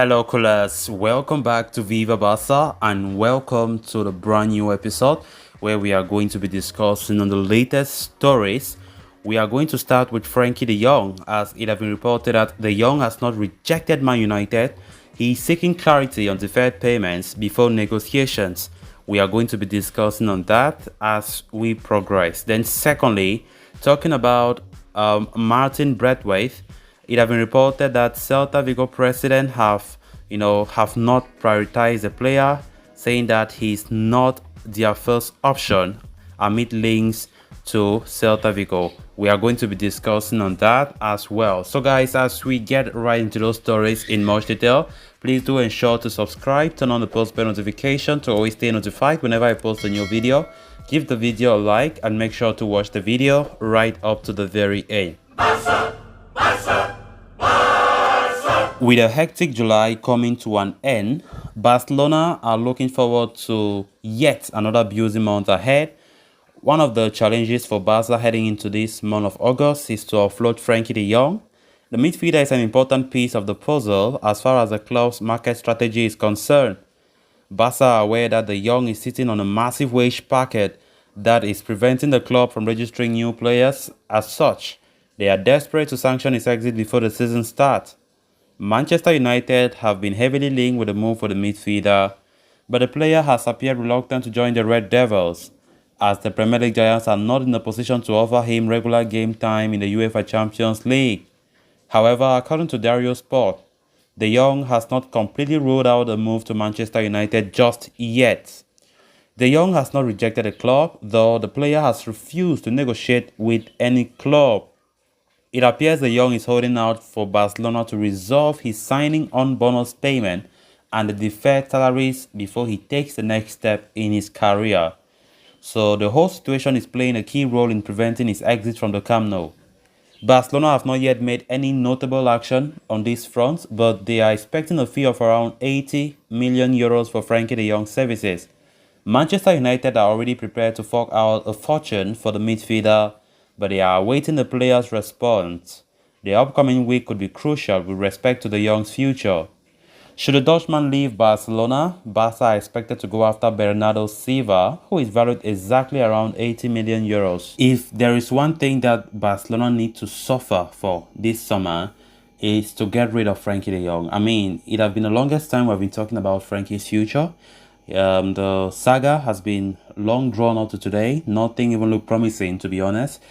Hello, coolers. Welcome back to Viva Barca and welcome to the brand new episode where we are going to be discussing on the latest stories. We are going to start with Frenkie de Jong, as it has been reported that de Jong has not rejected Man United. He is seeking clarity on deferred payments before negotiations. We are going to be discussing on that as we progress. Then, secondly, talking about Martin Braithwaite. It has been reported that Celta Vigo president have not prioritized the player, saying that he's not their first option amid links to Celta Vigo. We are going to be discussing on that as well. So guys, as we get right into those stories in much detail, please do ensure to subscribe, turn on the post bell notification to always stay notified whenever I post a new video. Give the video a like and make sure to watch the video right up to the very end. With a hectic July coming to an end, Barcelona are looking forward to yet another busy month ahead. One of the challenges for Barca heading into this month of August is to offload Frenkie de Jong. The midfielder is an important piece of the puzzle as far as the club's market strategy is concerned. Barca are aware that de Jong is sitting on a massive wage packet that is preventing the club from registering new players. As such, they are desperate to sanction his exit before the season starts. Manchester United have been heavily linked with the move for the midfielder, but the player has appeared reluctant to join the Red Devils, as the Premier League giants are not in a position to offer him regular game time in the UEFA Champions League. However, according to Dario Sport, de Jong has not completely ruled out a move to Manchester United just yet. De Jong has not rejected the club, though the player has refused to negotiate with any club. It appears de Jong is holding out for Barcelona to resolve his signing on bonus payment and the deferred salaries before he takes the next step in his career. So the whole situation is playing a key role in preventing his exit from the Camp Nou. Barcelona have not yet made any notable action on this front, but they are expecting a fee of around 80 million euros for Frenkie de Jong's services. Manchester United are already prepared to fork out a fortune for the midfielder, but they are awaiting the player's response. The upcoming week could be crucial with respect to de Jong's future. Should the Dutchman leave Barcelona, Barca are expected to go after Bernardo Silva, who is valued exactly around 80 million euros. If there is one thing that Barcelona need to suffer for this summer, is to get rid of Frenkie de Jong. I mean, it has been the longest time we've been talking about Frenkie's future. The saga has been long drawn out to today. Nothing even looked promising, to be honest.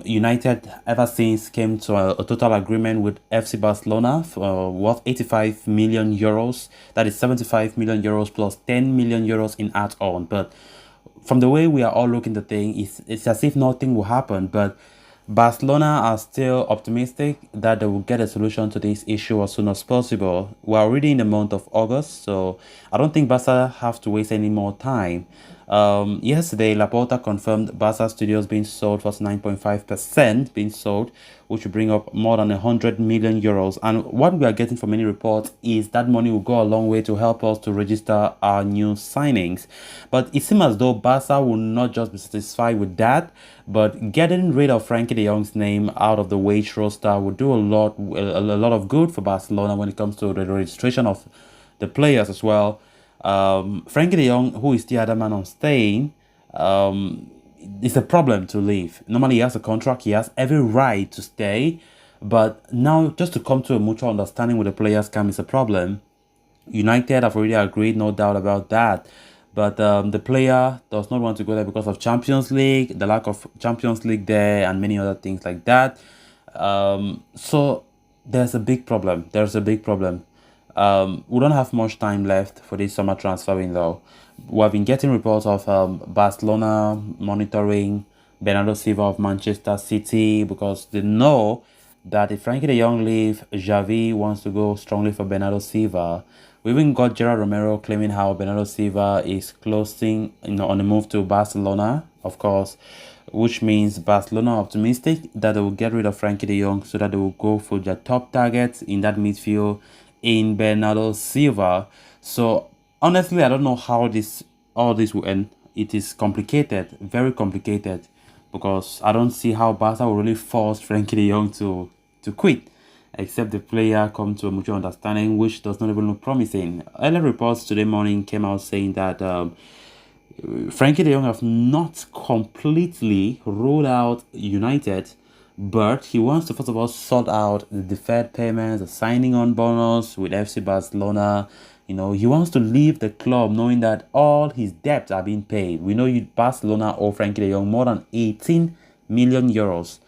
United ever since came to a total agreement with FC Barcelona for worth 85 million euros. That is 75 million euros plus 10 million euros in add-on. But from the way we are all looking at the thing, it's as if nothing will happen. But Barcelona are still optimistic that they will get a solution to this issue as soon as possible. We are already in the month of August, so I don't think Barca have to waste any more time. Yesterday, Laporta confirmed Barca Studios being sold for 9.5% being sold, which will bring up more than 100 million euros. And what we are getting from many reports is that money will go a long way to help us to register our new signings. But it seems as though Barca will not just be satisfied with that, but getting rid of Frenkie de Jong's name out of the wage roster would do a lot of good for Barcelona when it comes to the registration of the players as well. Frenkie de Jong, who is the other man on staying, it's a problem to leave. Normally he has a contract, he has every right to stay, but now just to come to a mutual understanding with the players camp is a problem. United have already agreed, no doubt about that, but the player does not want to go there because of Champions League, the lack of Champions League there, and many other things like that. So there's a big problem. We don't have much time left for this summer transfer window. We have been getting reports of Barcelona monitoring Bernardo Silva of Manchester City because they know that if Frenkie de Jong leaves, Xavi wants to go strongly for Bernardo Silva. We even got Gerard Romero claiming how Bernardo Silva is closing on the move to Barcelona, of course, which means Barcelona are optimistic that they will get rid of Frenkie de Jong so that they will go for their top targets in that midfield in Bernardo Silva. So honestly, I don't know how all this will end. It is complicated, very complicated, because I don't see how Barca will really force Frenkie de Jong to quit. except the player come to a mutual understanding, which does not even look promising. Earlier reports today morning came out saying that Frenkie de Jong have not completely ruled out United, but he wants to first of all sort out the deferred payments, the signing on bonus with FC Barcelona. He wants to leave the club knowing that all his debts are being paid. We know Barcelona owe Frenkie de Jong more than 18 million euros,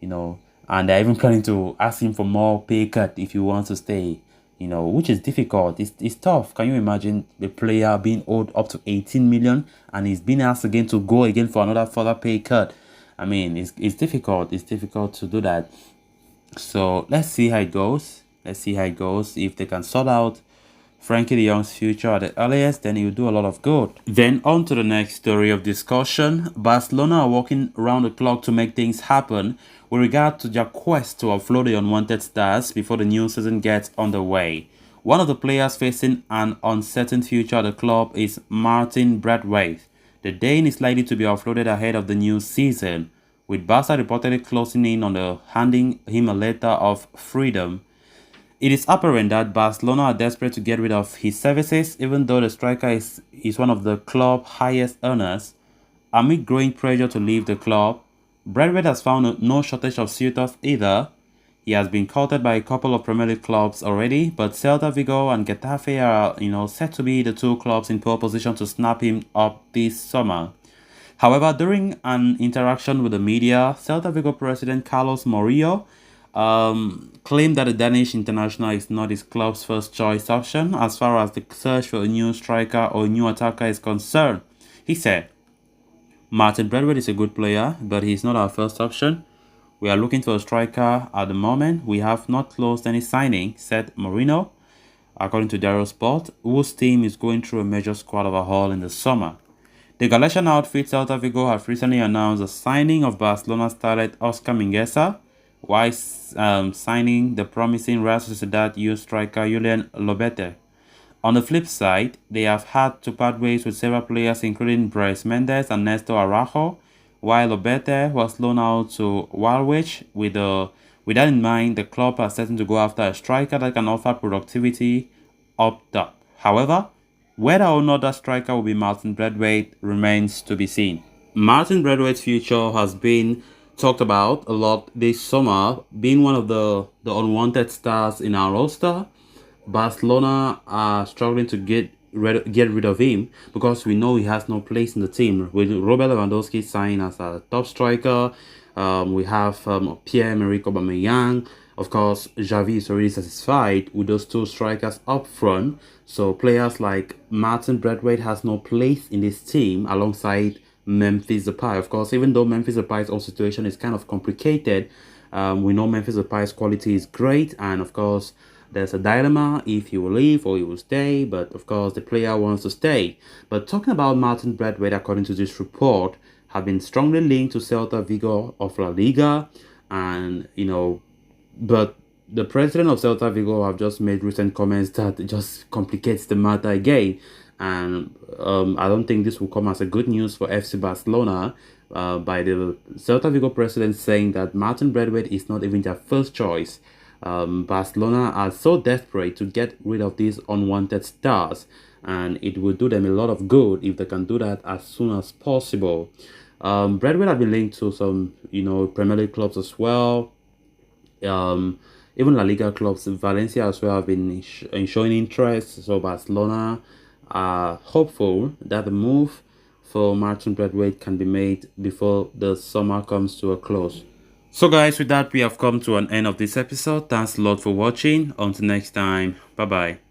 and they're even planning to ask him for more pay cut if he wants to stay, which is difficult. It's tough. Can you imagine the player being owed up to 18 million and he's being asked again to go again for another further pay cut? I mean, it's difficult. It's difficult to do that. So let's see how it goes. If they can sort out Frenkie de Jong's future at the earliest, then he will do a lot of good. Then on to the next story of discussion. Barcelona are working around the clock to make things happen with regard to their quest to offload the unwanted stars before the new season gets underway. One of the players facing an uncertain future at the club is Martin Braithwaite. The Dane is likely to be offloaded ahead of the new season, with Barca reportedly closing in on handing him a letter of freedom. It is apparent that Barcelona are desperate to get rid of his services, even though the striker is one of the club's highest earners. Amid growing pressure to leave the club, Braithwaite has found no shortage of suitors either. He has been courted by a couple of Premier League clubs already, but Celta Vigo and Getafe are, said to be the two clubs in pole position to snap him up this summer. However, during an interaction with the media, Celta Vigo president Carlos Morillo claimed that the Danish international is not his club's first choice option as far as the search for a new striker or a new attacker is concerned. He said, "Martin Braithwaite is a good player, but he's not our first option. We are looking for a striker at the moment. We have not closed any signing," said Mourinho, according to Daryl Sport, whose team is going through a major squad overhaul in the summer. The Galician outfit Celta Vigo have recently announced the signing of Barcelona starlet Oscar Mingueza, while signing the promising Real Sociedad youth striker Julian Lobete. On the flip side, they have had to part ways with several players including Brais Mendes and Néstor Araujo, while Lobete was loaned out to Walwich. With that in mind, the club are certain to go after a striker that can offer productivity up top. However, whether or not that striker will be Martin Braithwaite remains to be seen. Martin Braithwaite's future has been talked about a lot this summer, being one of the unwanted stars in our roster. Barcelona are struggling to get rid of him because we know he has no place in the team. With Robert Lewandowski signed as a top striker, we have Pierre-Emerick Aubameyang. Of course, Xavi is already satisfied with those two strikers up front. So players like Martin Braithwaite has no place in this team alongside Memphis Depay. Of course, even though Memphis Depay's whole situation is kind of complicated, we know Memphis Depay's quality is great, and of course, there's a dilemma if he will leave or he will stay, but of course, the player wants to stay. But talking about Martin Braithwaite, according to this report, have been strongly linked to Celta Vigo of La Liga, and but the president of Celta Vigo have just made recent comments that just complicates the matter again. And I don't think this will come as a good news for FC Barcelona by the Celta Vigo president saying that Martin Braithwaite is not even their first choice. Barcelona are so desperate to get rid of these unwanted stars, and it will do them a lot of good if they can do that as soon as possible. Braithwaite have been linked to some, Premier League clubs as well. Even La Liga clubs, Valencia as well have been showing interest. So Barcelona are hopeful that the move for Martin Braithwaite can be made before the summer comes to a close. So guys, with that, we have come to an end of this episode. Thanks a lot for watching. Until next time, bye bye.